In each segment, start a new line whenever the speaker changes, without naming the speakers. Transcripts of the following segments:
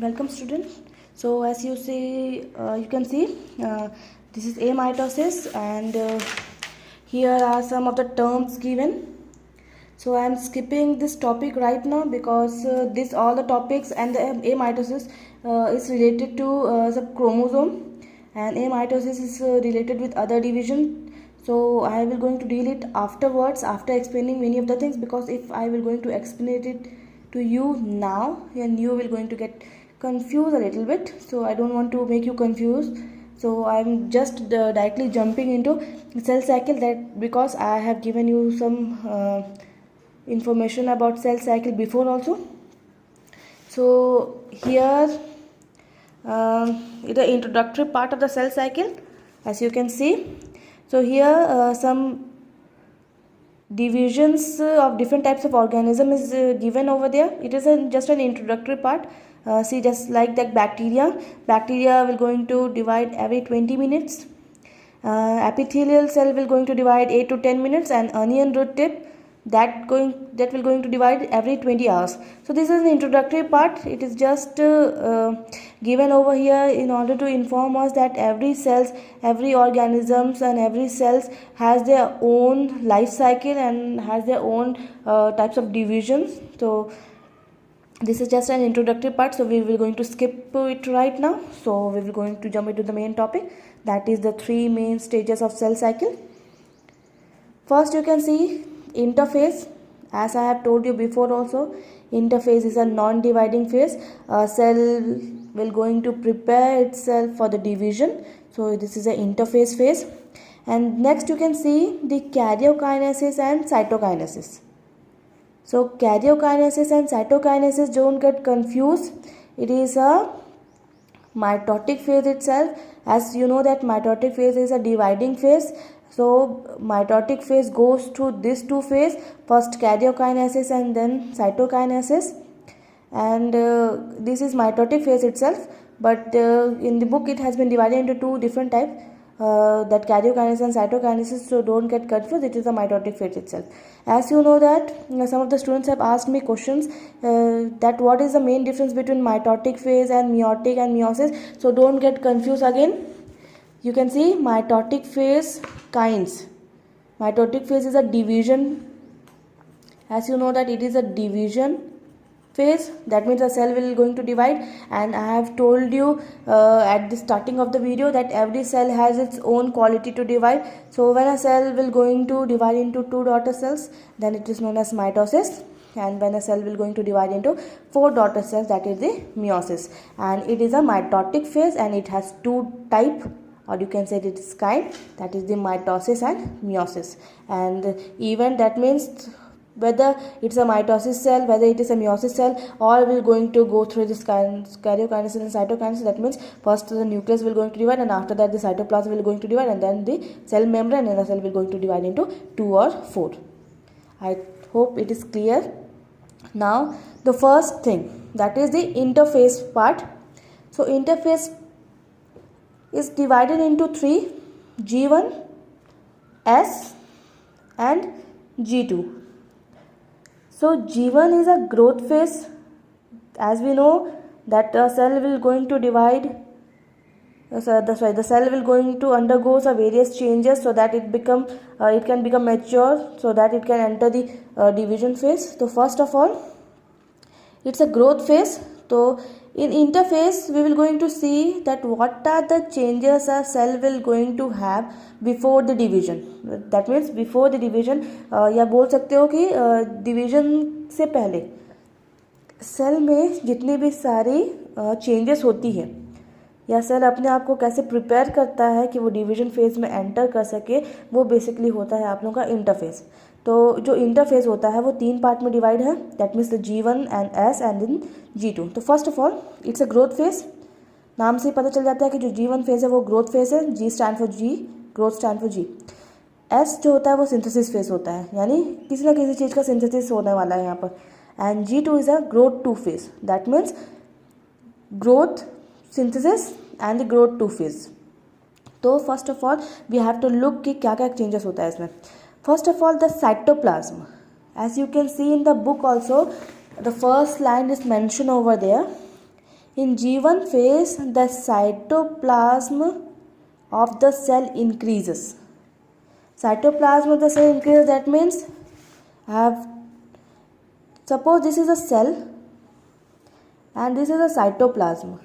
Welcome students. So as you see, you can see this is amitosis, and here are some of the terms given. So I am skipping this topic right now because this all the topics and the amitosis is related to the chromosome, and amitosis is related with other division. So I will going to deal it afterwards after explaining many of the things, because if I will going to explain it to you now, and you will going to get confused a little bit. So I don't want to make you confused. So I'm just directly jumping into cell cycle, that because I have given you some information about cell cycle before also. So here is the introductory part of the cell cycle, as you can see. So here some divisions of different types of organism is given over there. It is just an introductory part. See, just like that bacteria will going to divide every 20 minutes. Epithelial cell will going to divide 8 to 10 minutes, and onion root tip that will going to divide every 20 hours. So this is the introductory part. It is just given over here in order to inform us that every organisms and every cells has their own life cycle and has their own types of divisions. So this is just an introductory part, so we will going to skip it right now. So we will going to jump into the main topic, that is the three main stages of cell cycle. First, you can see interphase. As I have told you before also, interphase is a non-dividing phase. A cell will going to prepare itself for the division. So this is an interphase phase. And next you can see the karyokinesis and cytokinesis. So karyokinesis and cytokinesis, don't get confused. It is a mitotic phase itself. As you know that mitotic phase is a dividing phase. So mitotic phase goes through these two phases, first karyokinesis and then cytokinesis, and this is mitotic phase itself. But in the book it has been divided into two different types, that karyokinesis and cytokinesis. So don't get confused, it is the mitotic phase itself. As you know that some of the students have asked me questions that what is the main difference between mitotic phase and meiotic and meiosis. So don't get confused again. You can see mitotic phase kinds. Mitotic phase is a division. As you know that it is a division phase, that means a cell will going to divide. And I have told you at the starting of the video that every cell has its own quality to divide. So when a cell will going to divide into two daughter cells, then it is known as mitosis. And when a cell will going to divide into four daughter cells, that is the meiosis. And it is a mitotic phase, and it has two types, or you can say it is kind, that is the mitosis and meiosis. And even that means whether it's a mitosis cell, whether it is a meiosis cell, all will going to go through this karyokinesis and cytokinesis. That means first the nucleus will going to divide, and after that the cytoplasm will going to divide, and then the cell membrane, and the cell will going to divide into 2 or 4. I hope it is clear. Now the first thing, that is the interphase part. So interphase is divided into three: G1, S and G2. So G1 is a growth phase. As we know that a cell will going to divide, the cell will going to undergo some various changes so that it can become mature, so that it can enter the division phase. So first of all, it's a growth phase. So in interphase we will going to see that what are the changes a cell will going to have before the division. That means before the division, या बोल सकते हो कि division से पहले cell में जितनी भी सारी चेंजेस होती है, या सेल अपने आप को कैसे प्रिपेयर करता है कि वो डिवीजन फेज में एंटर कर सके, वो बेसिकली होता है आप लोगों का इंटरफेस. तो जो इंटरफेस होता है वो तीन पार्ट में डिवाइड है, that means the G1 and S and then G2. तो first of all it's a growth phase. नाम से ही पता चल जाता है कि जो G1 फेज है वो ग्रोथ फेज है. G stand for G, growth stand for G. S जो होता है वो सिंथेसिस फेज होता है, यानी किसी ना किसी चीज़ का सिंथेसिस होने वाला है यहाँ पर. And G2 is a growth 2 phase, that means growth, synthesis and the growth 2 phase. तो first of all we have to look कि क्या क्या चेंजेस होता है इसमें. First of all, the cytoplasm. As you can see in the book also, the first line is mentioned over there. In G1 phase, the cytoplasm of the cell increases. Cytoplasm of the cell increases, that means suppose this is a cell and this is a cytoplasm.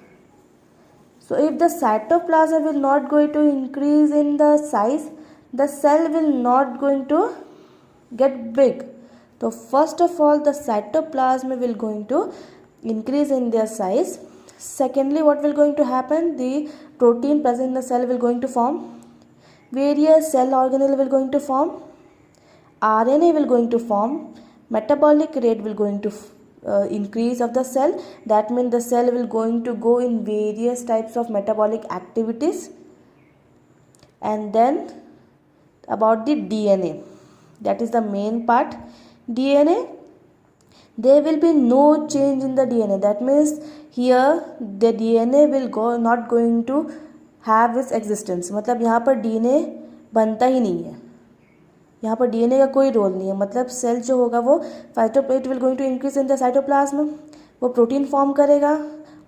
So if the cytoplasm will not going to increase in the size, the cell will not going to get big. So first of all, the cytoplasm will going to increase in their size. Secondly, what will going to happen? The protein present in the cell will going to form. Various cell organelle will going to form. RNA will going to form. Metabolic rate will going to increase of the cell. That means the cell will going to go in various types of metabolic activities. And then about the DNA, that is the main part. DNA, there will be no change in the DNA. That means here the DNA will not going to have its existence. मतलब यहाँ पर DNA बनता ही नहीं है, यहाँ पर DNA का कोई रोल नहीं है. मतलब सेल जो होगा वो फाइटोप्लेट will going to increase in the cytoplasm, वो प्रोटीन फॉर्म करेगा.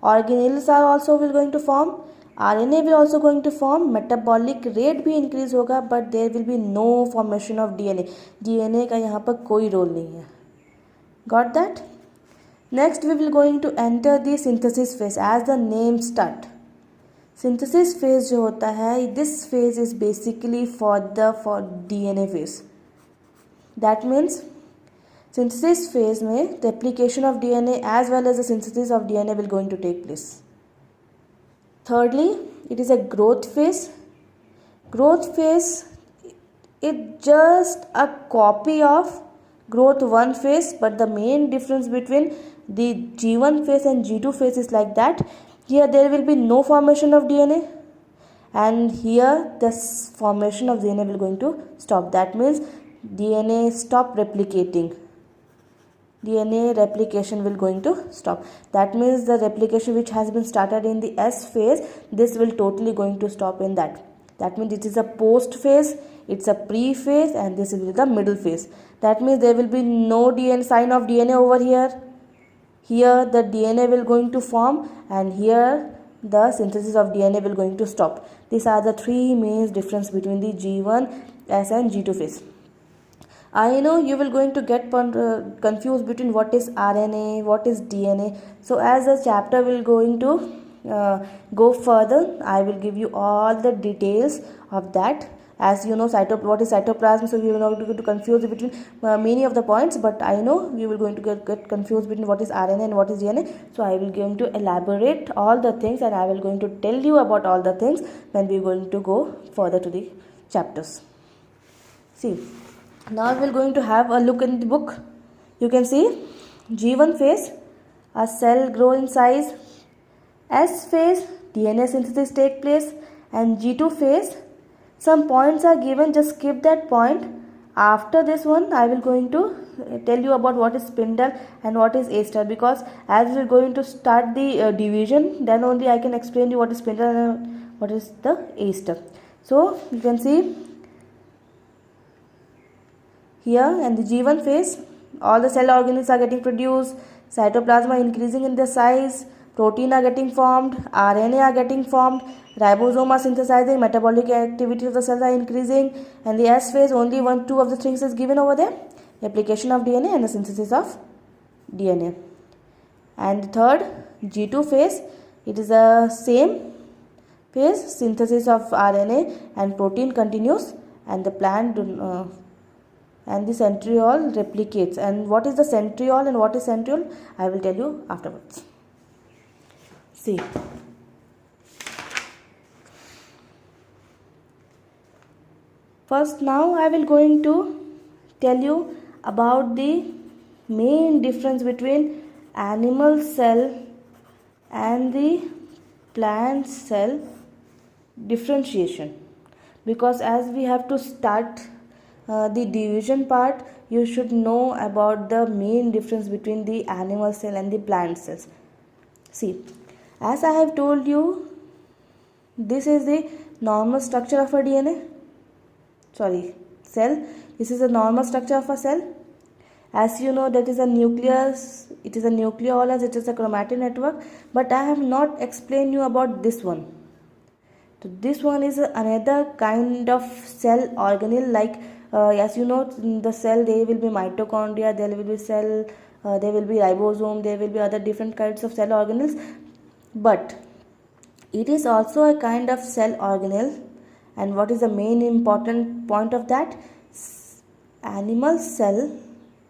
Organelles are also will going to form. RNA will also going to form. Metabolic rate भी increase होगा, but there will be no formation of DNA. DNA का यहाँ पर कोई role नहीं है. Got that? Next we will going to enter the synthesis phase. As the name start, synthesis phase जो होता है, this phase is basically for DNA phase. That means synthesis phase में replication of DNA as well as the synthesis of DNA will going to take place. Thirdly, it is a growth phase. Growth phase is just a copy of growth 1 phase, but the main difference between the G1 phase and G2 phase is like that. Here there will be no formation of DNA, and here the formation of DNA will going to stop. That means DNA stop replicating. DNA replication will going to stop. That means the replication which has been started in the S phase, this will totally going to stop in that. That means it is a post phase, it's a pre phase, and this is the middle phase. That means there will be no DNA sign of DNA over here. Here the DNA will going to form, and here the synthesis of DNA will going to stop. These are the three main difference between the G1, S and G2 phase. I know you will going to get confused between what is RNA, what is DNA. So as the chapter will going to go further, I will give you all the details of that. As you know what is cytoplasm, so you will not going to confuse between many of the points, but I know you will going to get confused between what is RNA and what is DNA. So I will going to elaborate all the things, and I will going to tell you about all the things when we are going to go further to the chapters. See, now we are going to have a look in the book. You can see G1 phase, a cell grow in size. S phase, DNA synthesis take place. And G2 phase, some points are given, just skip that point. After this one, I will going to tell you about what is spindle and what is A star, because as we are going to start the division, then only I can explain you what is spindle and what is the A star. So you can see here in the G1 phase, all the cell organelles are getting produced, cytoplasm are increasing in their size, protein are getting formed, RNA are getting formed, ribosome are synthesizing, metabolic activity of the cells are increasing, and the S phase, only 1-2 of the things is given over there, replication of DNA and the synthesis of DNA. And the third, G2 phase, it is the same phase, synthesis of RNA and protein continues, and the plant and the centriole replicates. And what is the centriole and what is centriole, I will tell you afterwards. See, first now I will going to tell you about the main difference between animal cell and the plant cell differentiation, because as we have to start the division part, you should know about the main difference between the animal cell and the plant cells. See, as I have told you, this is the normal structure of a cell. This is the normal structure of a cell. As you know, that is a nucleus it is a nucleolus, it is a chromatin network, but I have not explained you about this one. So this one is another kind of cell organelle, like as you know, in the cell there will be mitochondria, there will be cell, there will be ribosome, there will be other different kinds of cell organelles, but it is also a kind of cell organelle. And what is the main important point of that? Animal cell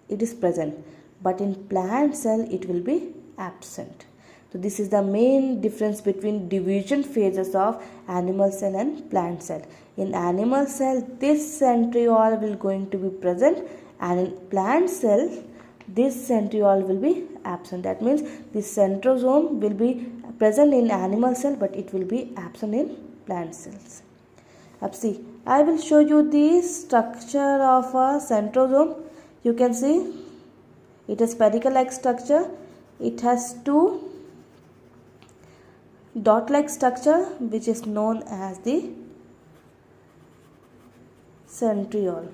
it is present, but in plant cell it will be absent. So this is the main difference between division phases of animal cell and plant cell. In animal cell, this centriole will going to be present, and in plant cell, this centriole will be absent. That means the centrosome will be present in animal cell, but it will be absent in plant cells. Now see, I will show you the structure of a centrosome. You can see it is spherical-like structure. It has two dot-like structure which is known as the centriole.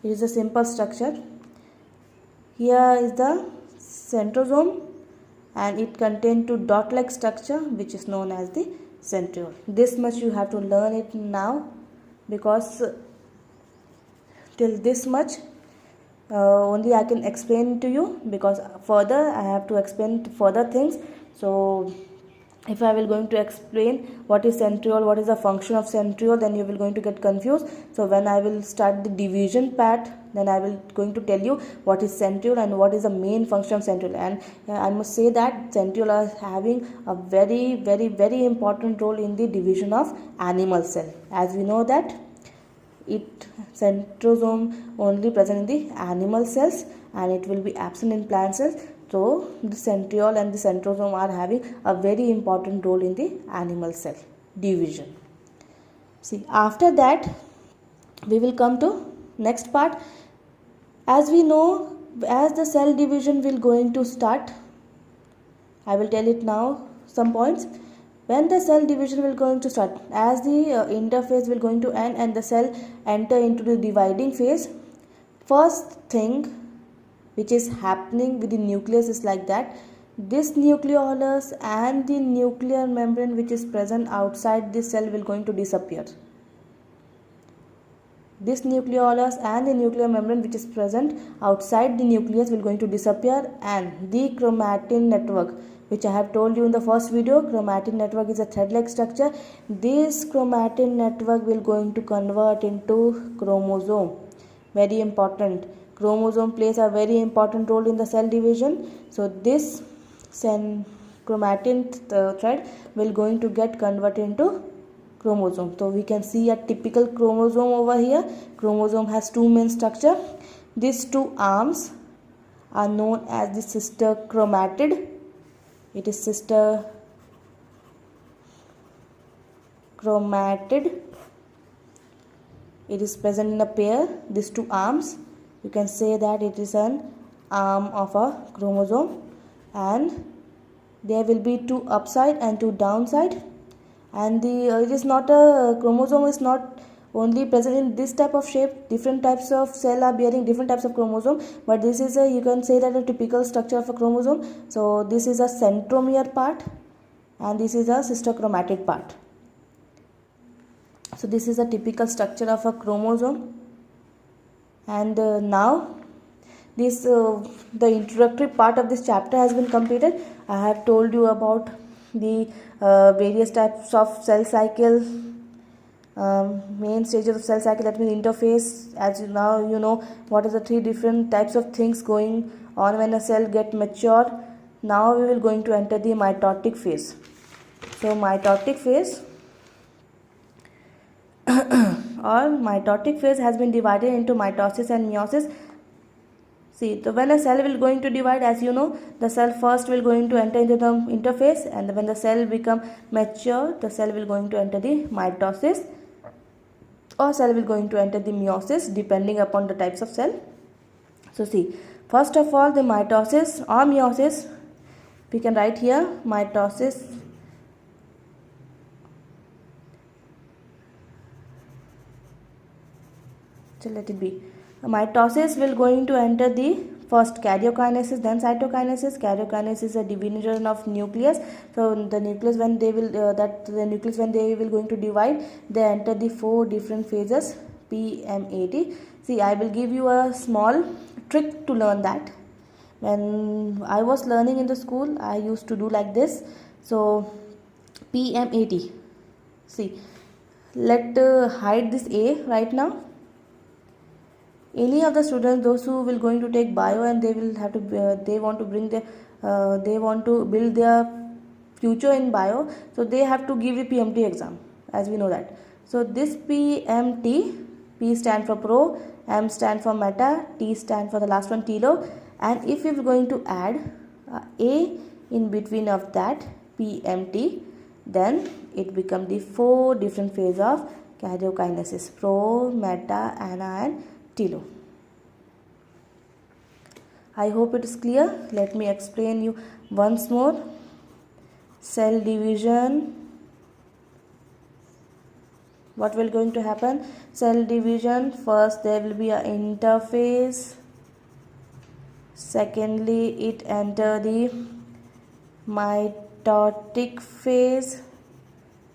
It is a simple structure. Here is the centrosome and it contains two dot-like structure which is known as the centriole. This much you have to learn it now, because till this much only I can explain to you, because further I have to explain further things. So if I will going to explain what is centriole, what is the function of centriole, then you will going to get confused. So when I will start the division part, then I will going to tell you what is centriole and what is the main function of centriole. And I must say that centriole are having a very important role in the division of animal cell. As we know that centrosome only present in the animal cells and it will be absent in plant cells. So the centriole and the centrosome are having a very important role in the animal cell division. See, after that we will come to next part. As we know, as the cell division will going to start, I will tell it now some points. When the cell division will going to start, as the interphase will going to end and the cell enter into the dividing phase, first thing which is happening with the nucleus is like that: this nucleolus and the nuclear membrane which is present outside the cell will going to disappear. This nucleolus and the nuclear membrane which is present outside the nucleus will going to disappear, and the chromatin network, which I have told you in the first video, chromatin network is a thread-like structure. This chromatin network will going to convert into chromosome. Very important. Chromosome plays a very important role in the cell division. So this chromatin thread will going to get converted into chromosome. So we can see a typical chromosome over here. Chromosome has two main structure. These two arms are known as the sister chromatid. It is sister chromatid. It is present in a pair. These two arms, you can say that it is an arm of a chromosome, and there will be two upside and two downside. And it is not a chromosome is not only present in this type of shape. Different types of cell are bearing different types of chromosome, but this is a, you can say that, a typical structure of a chromosome. So this is a centromere part and this is a sister chromatid part. So this is a typical structure of a chromosome. And now this the introductory part of this chapter has been completed. I have told you about the various types of cell cycle, main stages of cell cycle, that means interphase. As you now you know what are the three different types of things going on when a cell get mature. Now we will going to enter the mitotic phase. So mitotic phase or mitotic phase has been divided into mitosis and meiosis. See, so when a cell will going to divide, as you know, the cell first will going to enter into the interphase, and when the cell become mature, the cell will going to enter the mitosis, or cell will going to enter the meiosis, depending upon the types of cell. So see, first of all, the mitosis or meiosis, we can write here mitosis. So let it be. Mitosis will going to enter the First karyokinesis, then cytokinesis. Karyokinesis is a division of nucleus. So the nucleus when they will going to divide, they enter the 4 different phases PMAT. See, I will give you a small trick to learn that. When I was learning in the school, I used to do like this. So PMAT. See, let hide this A right now. Any of the students, those who will going to take bio and they will have to they want to bring their they want to build their future in bio, so they have to give a PMT exam, as we know that. So this PMT, P stand for pro, M stand for meta, T stand for the last one, tilo, and if we are going to add A in between of that PMT, then it becomes the 4 different phases of karyokinesis: pro, meta, ana and tilo. I hope it is clear. Let me explain you once more. Cell division. What will going to happen? Cell division, first there will be an interphase. Secondly, it enter the mitotic phase.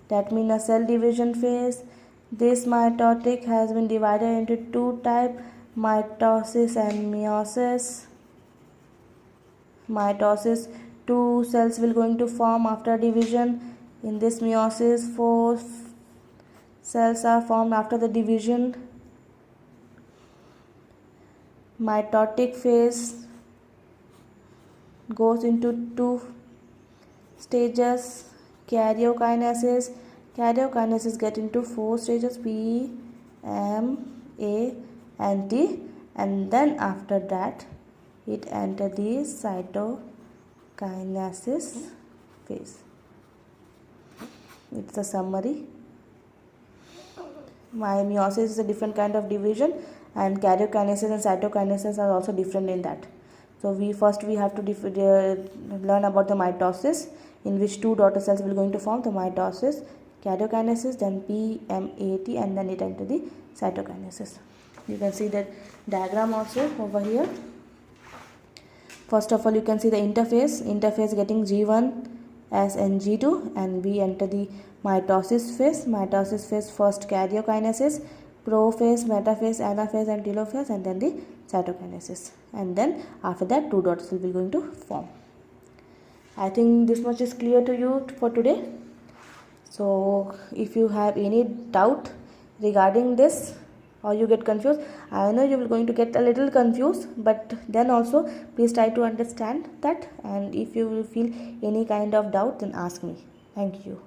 That means a cell division phase. This mitotic has been divided into 2 types, mitosis and meiosis. Mitosis, 2 cells will going to form after division. In this meiosis, 4 cells are formed after the division. Mitotic phase goes into 2 stages. Karyokinesis get into 4 stages, P, M, A and T, and then after that it enter the cytokinesis phase. It's a summary. Meiosis is a different kind of division, and karyokinesis and cytokinesis are also different in that. So we have to learn about the mitosis, in which 2 daughter cells will going to form the mitosis, karyokinesis, then PMAT, and then it enter the cytokinesis. You can see that diagram also over here. First of all, you can see the interphase getting G1 as and G2, and we enter the mitosis phase. Mitosis phase, first karyokinesis, prophase, metaphase, anaphase and telophase, and then the cytokinesis, and then after that 2 daughter cells will going to form. I think this much is clear to you for today. So if you have any doubt regarding this or you get confused, I know you will going to get a little confused, but then also please try to understand that, and if you will feel any kind of doubt, then ask me. Thank you.